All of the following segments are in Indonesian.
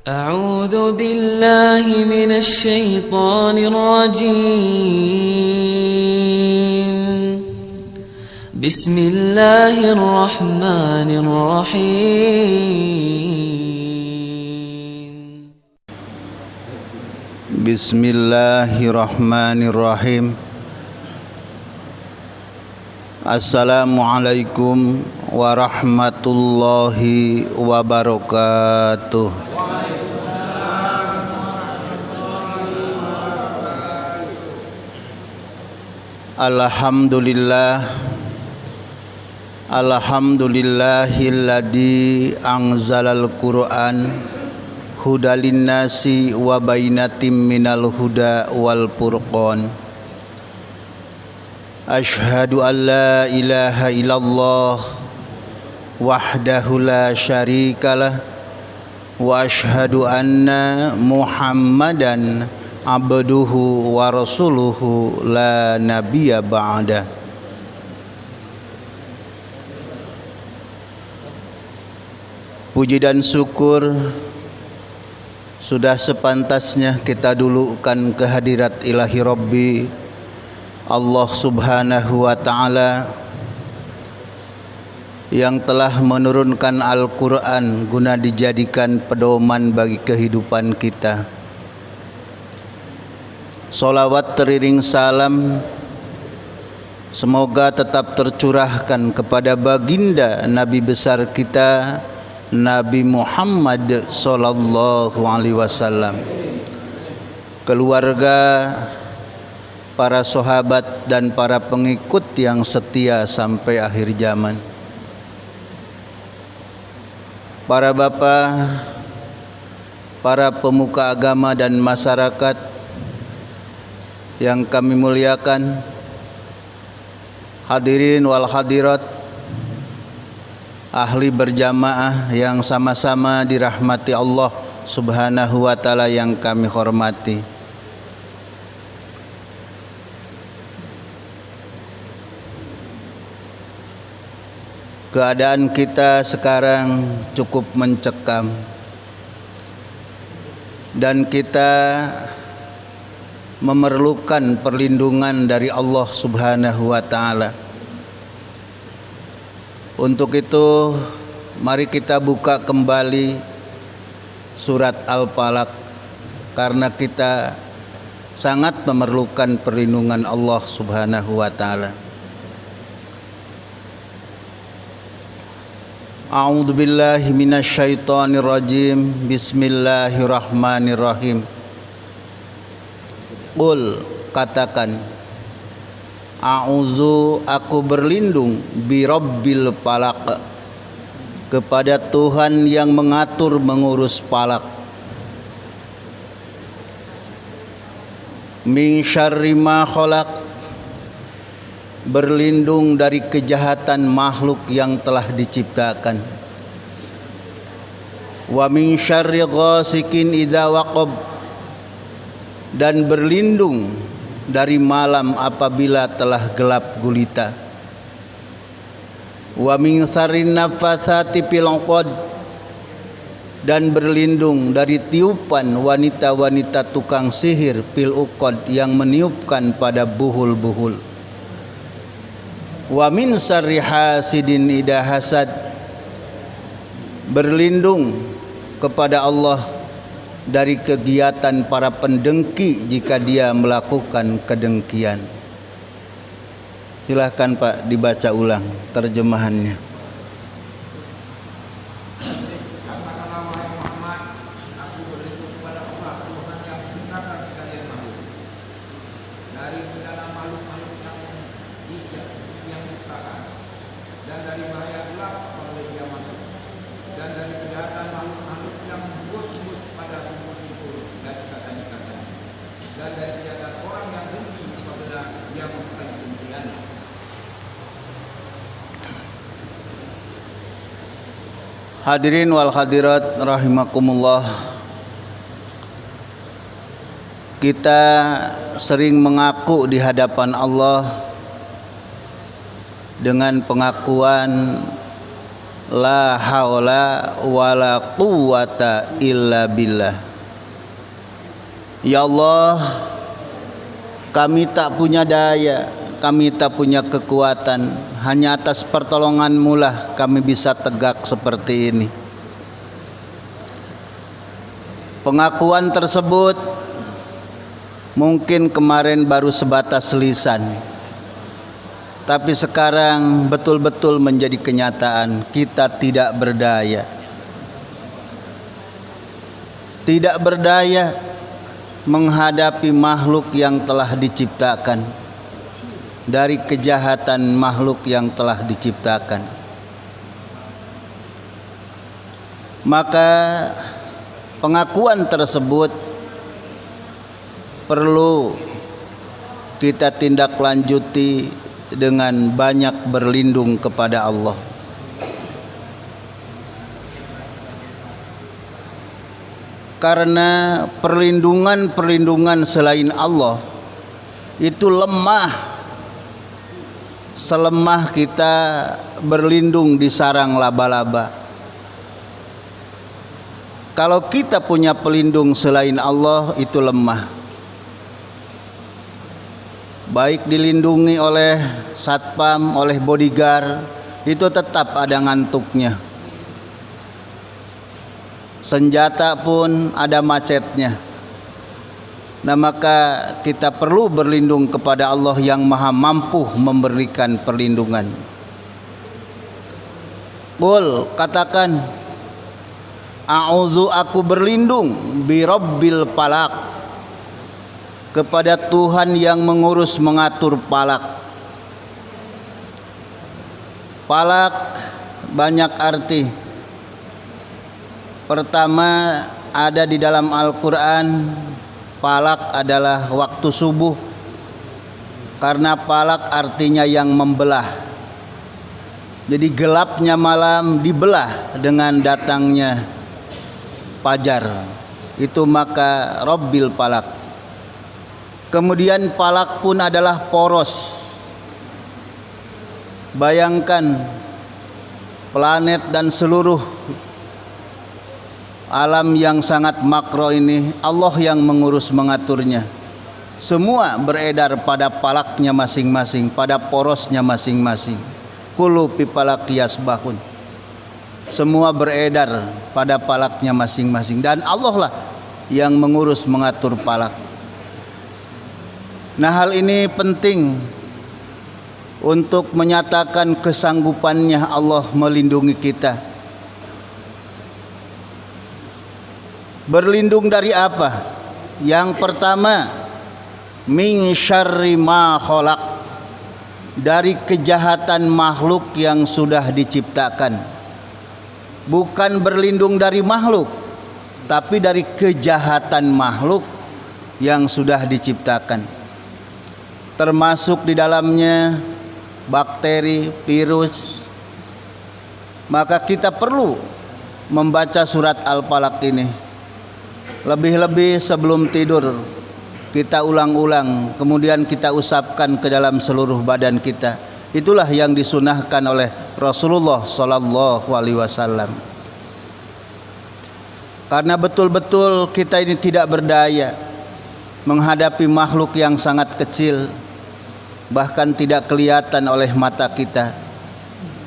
أعوذ بالله من الشيطان الرجيم. بسم الله الرحمن الرحيم. بسم الله الرحمن الرحيم. Assalamualaikum warahmatullahi wabarakatuh. Alhamdulillahilladzi anzalal Qur'an hudalin nasi wa bainatim minal huda wal furqan. Ashhadu an la ilaha illallah wahdahu la syarikalah wa ashhadu anna Muhammadan abduhu wa rasuluhu la nabiyya ba'da. Puji dan syukur sudah sepantasnya kita dulukan kehadirat ilahi Rabbi Allah subhanahu wa ta'ala yang telah menurunkan Al-Quran guna dijadikan pedoman bagi kehidupan kita. Salawat teriring salam semoga tetap tercurahkan kepada baginda Nabi besar kita Nabi Muhammad sallallahu alaihi wasallam, keluarga, para sahabat dan para pengikut yang setia sampai akhir zaman. Para bapak, para pemuka agama dan masyarakat yang kami muliakan, hadirin wal hadirat, ahli berjamaah yang sama-sama dirahmati Allah subhanahu wa ta'ala yang kami hormati. Keadaan kita sekarang cukup mencekam dan kita memerlukan perlindungan dari Allah subhanahu wa ta'ala. Untuk itu mari kita buka kembali surat Al-Falaq karena kita sangat memerlukan perlindungan Allah subhanahu wa ta'ala. A'udzu billahi minasyaitonir rajim. Bismillahirrahmanirrahim. Qul, katakan, a'udzu, aku berlindung, bi rabbil falaq, kepada Tuhan yang mengatur mengurus falak, min syarri ma khalaq, berlindung dari kejahatan makhluk yang telah diciptakan, wa min syarri ghasikin idza waqab, dan berlindung dari malam apabila telah gelap gulita, wa min syarrin naffatsati fil 'uqad, dan berlindung dari tiupan wanita-wanita tukang sihir fil 'uqad yang meniupkan pada buhul-buhul, wa min syarri hasidin idza hasad, berlindung kepada Allah dari kegiatan para pendengki jika dia melakukan kedengkian. Silahkan Pak dibaca ulang terjemahannya. Hadirin wal hadirat rahimakumullah, kita sering mengaku di hadapan Allah dengan pengakuan La haula wala quwata illa billah. Ya Allah, kami tak punya daya, kami tak punya kekuatan, hanya atas pertolongan-Mu lah kami bisa tegak seperti ini. Pengakuan tersebut mungkin kemarin baru sebatas lisan, tapi sekarang betul-betul menjadi kenyataan. Kita tidak berdaya. Tidak berdaya menghadapi makhluk yang telah diciptakan, dari kejahatan makhluk yang telah diciptakan. Maka pengakuan tersebut perlu kita tindak lanjuti dengan banyak berlindung kepada Allah. Karena perlindungan selain Allah itu lemah, selemah kita berlindung di sarang laba-laba. Kalau kita punya pelindung selain Allah itu lemah, baik dilindungi oleh satpam, oleh bodyguard, itu tetap ada ngantuknya. Senjata pun ada macetnya. Nah, maka kita perlu berlindung kepada Allah yang maha mampu memberikan perlindungan. Qul, katakan, a'udzu, aku berlindung, bi rabbil falaq, kepada Tuhan yang mengurus mengatur falak. Falak banyak arti. Pertama, ada di dalam Al-Quran, falak adalah waktu subuh, karena falak artinya yang membelah. Jadi gelapnya malam dibelah dengan datangnya fajar. Itu maka Rabbil falak. Kemudian falak pun adalah poros. Bayangkan planet dan seluruh alam yang sangat makro ini, Allah yang mengurus mengaturnya. Semua beredar pada falaknya masing-masing, pada porosnya masing-masing. Kullu fi falaki yasbahun. Semua beredar pada falaknya masing-masing, dan Allah lah yang mengurus mengatur falak. Nah, hal ini penting untuk menyatakan kesanggupannya Allah melindungi kita. Berlindung dari apa? Yang pertama, min syarri ma khalaq, dari kejahatan makhluk yang sudah diciptakan. Bukan berlindung dari makhluk, tapi dari kejahatan makhluk yang sudah diciptakan. Termasuk di dalamnya bakteri, virus. Maka kita perlu membaca surat Al-Falaq ini. Lebih-lebih sebelum tidur kita ulang-ulang, kemudian kita usapkan ke dalam seluruh badan kita. Itulah yang disunahkan oleh Rasulullah sallallahu alaihi wasallam. Karena betul-betul kita ini tidak berdaya menghadapi makhluk yang sangat kecil, bahkan tidak kelihatan oleh mata kita.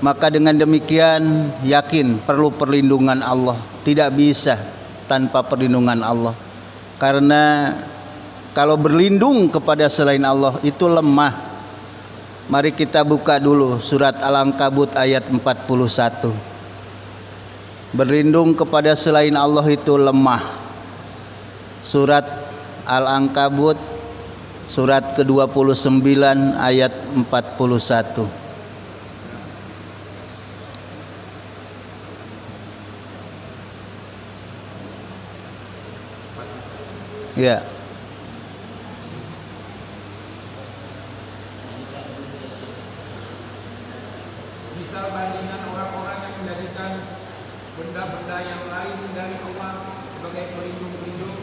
Maka dengan demikian yakin perlu perlindungan Allah. Tidak bisa tanpa perlindungan Allah. Karena kalau berlindung kepada selain Allah itu lemah. Mari kita buka dulu surat Al-Ankabut ayat 41. Berlindung kepada selain Allah itu lemah. Surat Al-Ankabut surat ke-29 ayat 41. Ya. Misal bandingan orang-orang yang menjadikan benda-benda yang lain dari Allah sebagai pelindung-pelindung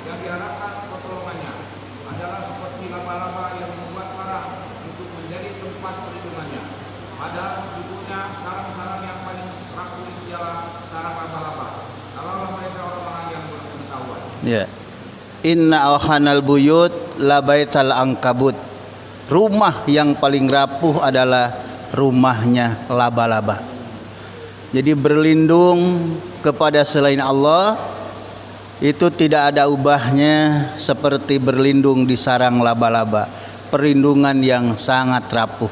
yang diharapkan pertolongannya adalah seperti laba-laba yang membuat sarang untuk menjadi tempat perlindungannya. Padahal sesungguhnya sarang-sarang yang paling Ya. Inna awhanal buyut la baital ankabut. Rumah yang paling rapuh adalah rumahnya laba-laba. Jadi berlindung kepada selain Allah itu tidak ada ubahnya seperti berlindung di sarang laba-laba. Perlindungan yang sangat rapuh.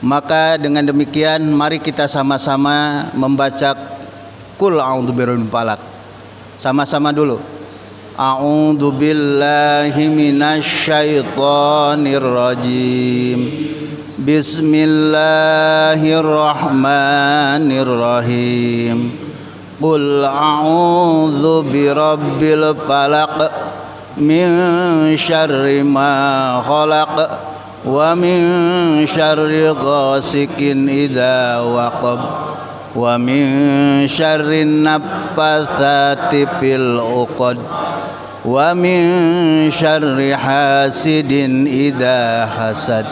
Maka dengan demikian mari kita sama-sama membaca Qul a'udzu birabbil falaq. Sama-sama dulu. A'udzu billahi minasyaitonir rajim. Bismillahirrahmanirrahim. Qul a'udzu birabbil falaq min syarri ma khalaq wa min syarri ghasikin idza waqab wa min syarri naffatsati fil 'uqad wa min syarri hasidin idza hasad.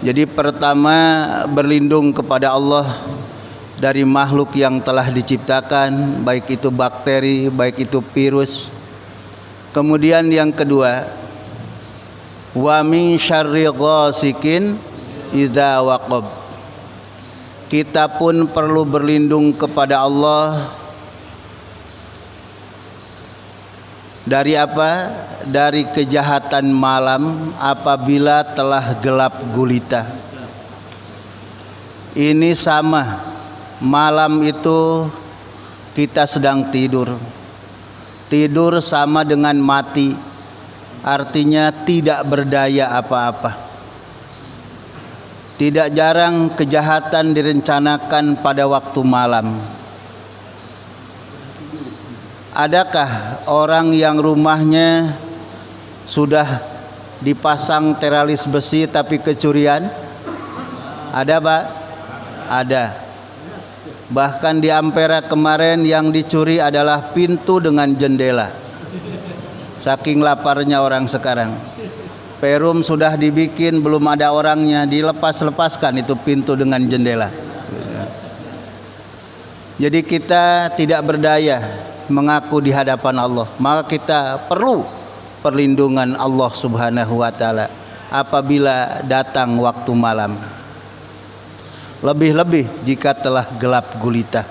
Jadi pertama berlindung kepada Allah dari makhluk yang telah diciptakan, baik itu bakteri, baik itu virus. Kemudian yang kedua, wa min syarri ghasikin idza waqab. Kita pun perlu berlindung kepada Allah dari apa? Dari kejahatan malam apabila telah gelap gulita. Ini sama, malam itu kita sedang tidur. Tidur sama dengan mati, artinya tidak berdaya apa-apa. Tidak jarang kejahatan direncanakan pada waktu malam. Adakah orang yang rumahnya sudah dipasang teralis besi tapi kecurian? Ada Pak? Ada. Bahkan di Ampera kemarin yang dicuri adalah pintu dengan jendela. Saking laparnya orang sekarang. Perum sudah dibikin, belum ada orangnya, dilepas-lepaskan itu pintu dengan jendela. Jadi kita tidak berdaya mengaku di hadapan Allah. Maka kita perlu perlindungan Allah Subhanahu wa taala apabila datang waktu malam. Lebih-lebih jika telah gelap gulita.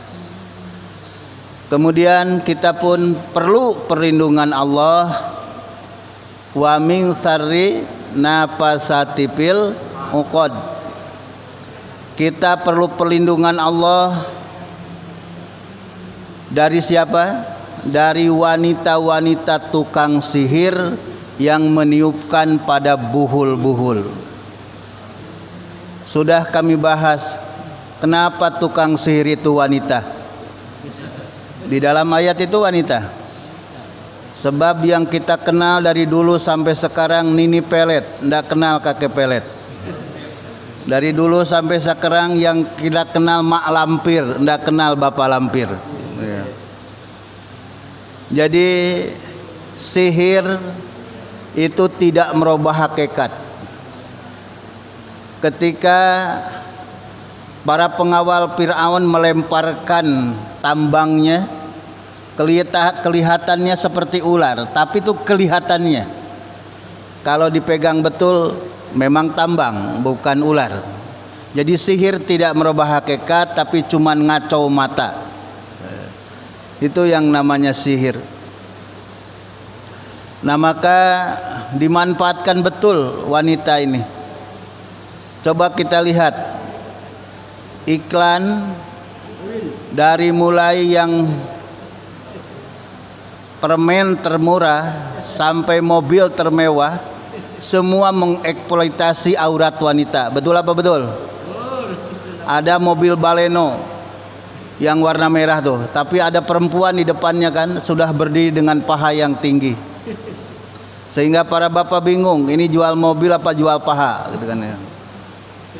Kemudian kita pun perlu perlindungan Allah wa min syarri nafasati fil 'uqad. Kita perlu perlindungan Allah dari siapa? Dari wanita-wanita tukang sihir yang meniupkan pada buhul-buhul. Sudah kami bahas kenapa tukang sihir itu wanita. Di dalam ayat itu wanita. Sebab yang kita kenal dari dulu sampai sekarang Nini Pelet, ndak kenal kakek Pelet. Dari dulu sampai sekarang yang kita kenal Mak Lampir, ndak kenal Bapak Lampir. Jadi sihir itu tidak merubah hakikat. Ketika para pengawal Fir'aun melemparkan tambangnya, kelihatannya seperti ular, tapi itu kelihatannya. Kalau dipegang betul memang tambang, bukan ular. Jadi sihir tidak merubah hakikat, tapi cuma ngacau mata. Itu yang namanya sihir. Nah maka dimanfaatkan betul wanita ini. Coba kita lihat iklan dari mulai yang permen termurah sampai mobil termewah, semua mengeksploitasi aurat wanita. Betul apa betul? Ada mobil Baleno yang warna merah tuh, tapi ada perempuan di depannya kan sudah berdiri dengan paha yang tinggi, sehingga para bapak bingung ini jual mobil apa jual paha gitu kan ya.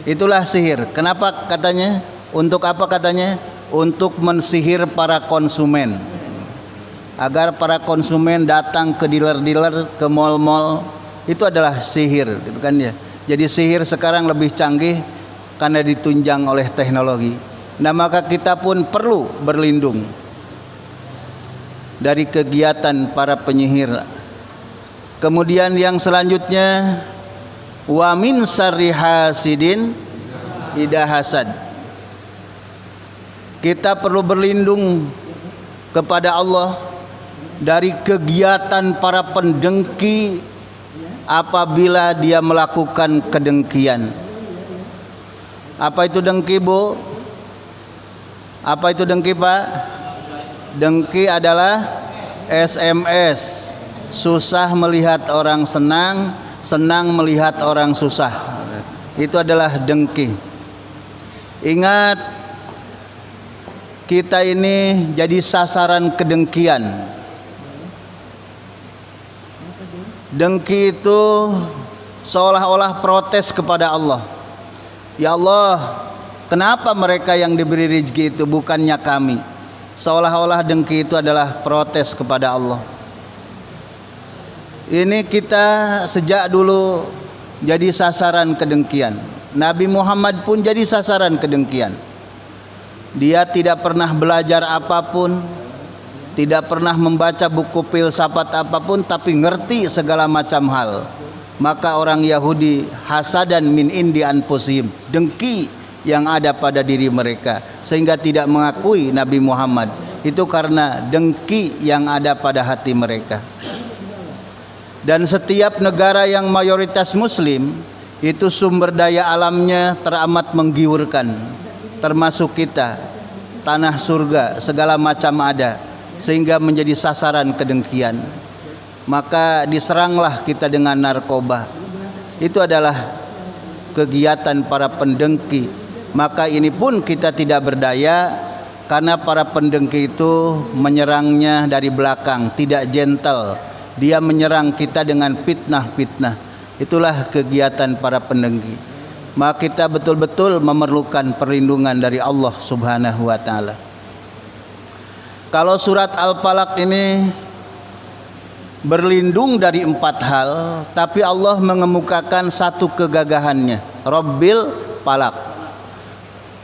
Itulah sihir. Kenapa katanya? Untuk apa katanya? Untuk mensihir para konsumen, agar para konsumen datang ke dealer-dealer, ke mall-mall. Itu adalah sihir gitu kan ya. Jadi sihir sekarang lebih canggih karena ditunjang oleh teknologi. Nah maka kita pun perlu berlindung. dari kegiatan para penyihir. Kemudian yang selanjutnya, wa min syarri hasidin idza hasad. Kita perlu berlindung kepada Allah dari kegiatan para pendengki apabila dia melakukan kedengkian. Apa itu dengki, Bu? Apa itu dengki, Pak? Dengki adalah SMS. Susah melihat orang senang, senang melihat orang susah. Itu adalah dengki. Ingat, kita ini jadi sasaran kedengkian. Dengki itu seolah-olah protes kepada Allah. Ya Allah, kenapa mereka yang diberi rezeki itu bukannya kami? Seolah-olah dengki itu adalah protes kepada Allah. Ini kita sejak dulu jadi sasaran kedengkian. Nabi Muhammad pun jadi sasaran kedengkian. Dia tidak pernah belajar apapun, tidak pernah membaca buku filsafat apapun, tapi ngerti segala macam hal. Maka orang Yahudi hasadan min indi anfusihim, dengki yang ada pada diri mereka, sehingga tidak mengakui Nabi Muhammad. Itu karena dengki yang ada pada hati mereka. Dan setiap negara yang mayoritas muslim itu sumber daya alamnya teramat menggiurkan, termasuk kita. Tanah surga segala macam ada, sehingga menjadi sasaran kedengkian. Maka diseranglah kita dengan narkoba. Itu adalah kegiatan para pendengki. Maka ini pun kita tidak berdaya, karena para pendengki itu menyerangnya dari belakang, tidak gentle. Dia menyerang kita dengan fitnah-fitnah. Itulah kegiatan para pendengki. Maka kita betul-betul memerlukan perlindungan dari Allah Subhanahu wa taala. Kalau surat Al-Falaq ini berlindung dari 4 hal, tapi Allah mengemukakan satu kegagahannya, Rabbil Falaq.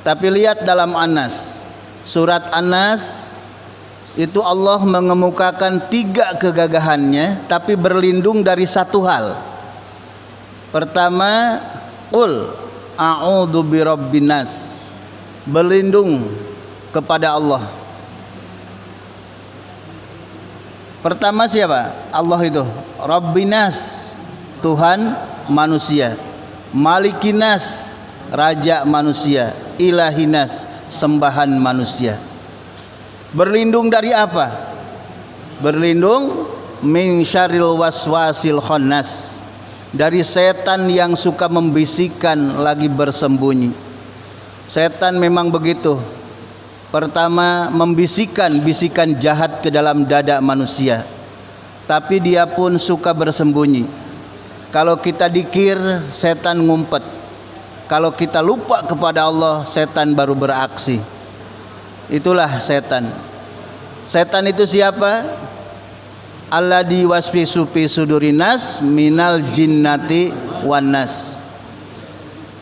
Tapi lihat dalam An-Nas, surat An-Nas itu Allah mengemukakan 3 kegagahannya, tapi berlindung dari satu hal. Pertama, Qul a'udzu birabbin nas, berlindung kepada Allah. Pertama siapa? Allah itu Rabbinas, Tuhan manusia. Malikinas, Raja manusia. Ilahinas, sembahan manusia. Berlindung dari apa? Berlindung min syarril waswasil khannas, dari setan yang suka membisikkan lagi bersembunyi. Setan memang begitu. Pertama, membisikkan bisikan jahat ke dalam dada manusia, tapi dia pun suka bersembunyi. Kalau kita dikir, setan ngumpet. Kalau kita lupa kepada Allah, setan baru beraksi. Itulah setan. Setan itu siapa? Alladzi waswisu fi sudurinas minal jinnati wan nas,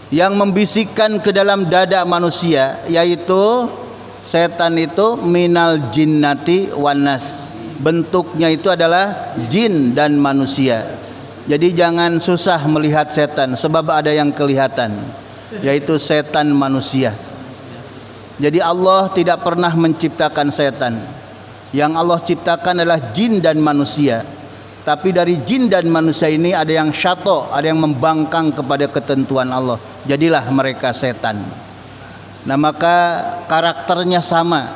yang membisikkan ke dalam dada manusia, yaitu setan itu minal jinnati wan nas. Bentuknya itu adalah jin dan manusia. Jadi jangan susah melihat setan, sebab ada yang kelihatan, yaitu setan manusia. Jadi Allah tidak pernah menciptakan setan. Yang Allah ciptakan adalah jin dan manusia. Tapi dari jin dan manusia ini ada yang syato, ada yang membangkang kepada ketentuan Allah. Jadilah mereka setan. Nah, maka karakternya sama,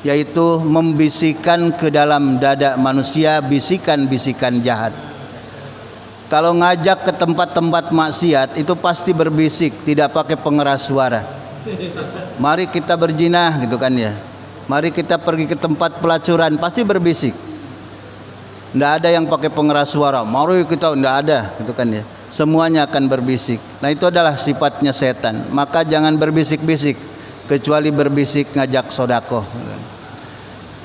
yaitu membisikkan ke dalam dada manusia bisikan-bisikan jahat. Kalau ngajak ke tempat-tempat maksiat itu pasti berbisik, tidak pakai pengeras suara. Mari kita berzinah gitu kan ya. Mari kita pergi ke tempat pelacuran, pasti berbisik. Tidak ada yang pakai pengeras suara. Mari kita, tidak ada gitu kan ya. Semuanya akan berbisik. Nah, itu adalah sifatnya setan. Maka jangan berbisik-bisik, kecuali berbisik ngajak sodako.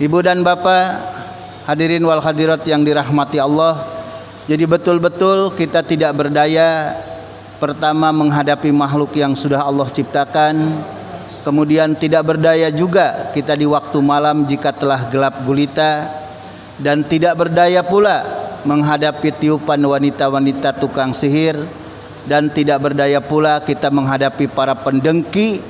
Ibu dan bapak, hadirin wal hadirat yang dirahmati Allah. Jadi betul-betul kita tidak berdaya. Pertama, menghadapi makhluk yang sudah Allah ciptakan. Kemudian tidak berdaya juga kita di waktu malam jika telah gelap gulita. dan tidak berdaya pula menghadapi tiupan wanita-wanita tukang sihir, dan tidak berdaya pula kita menghadapi para pendengki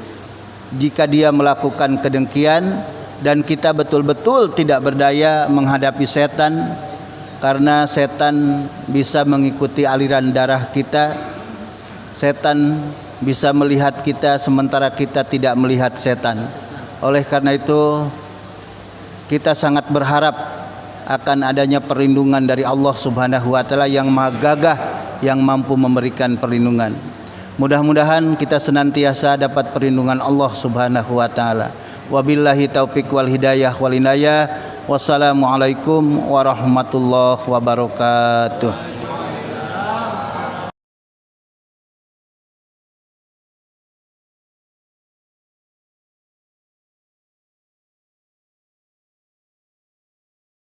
jika dia melakukan kedengkian, dan kita betul-betul tidak berdaya menghadapi setan karena setan bisa mengikuti aliran darah kita. Setan bisa melihat kita sementara kita tidak melihat setan. Oleh karena itu kita sangat berharap akan adanya perlindungan dari Allah Subhanahu wa taala yang Maha Gagah, yang mampu memberikan perlindungan. Mudah-mudahan kita senantiasa dapat perlindungan Allah Subhanahu wa taala. Wabillahi taufik wal hidayah wal inayah. Wassalamualaikum warahmatullahi wabarakatuh.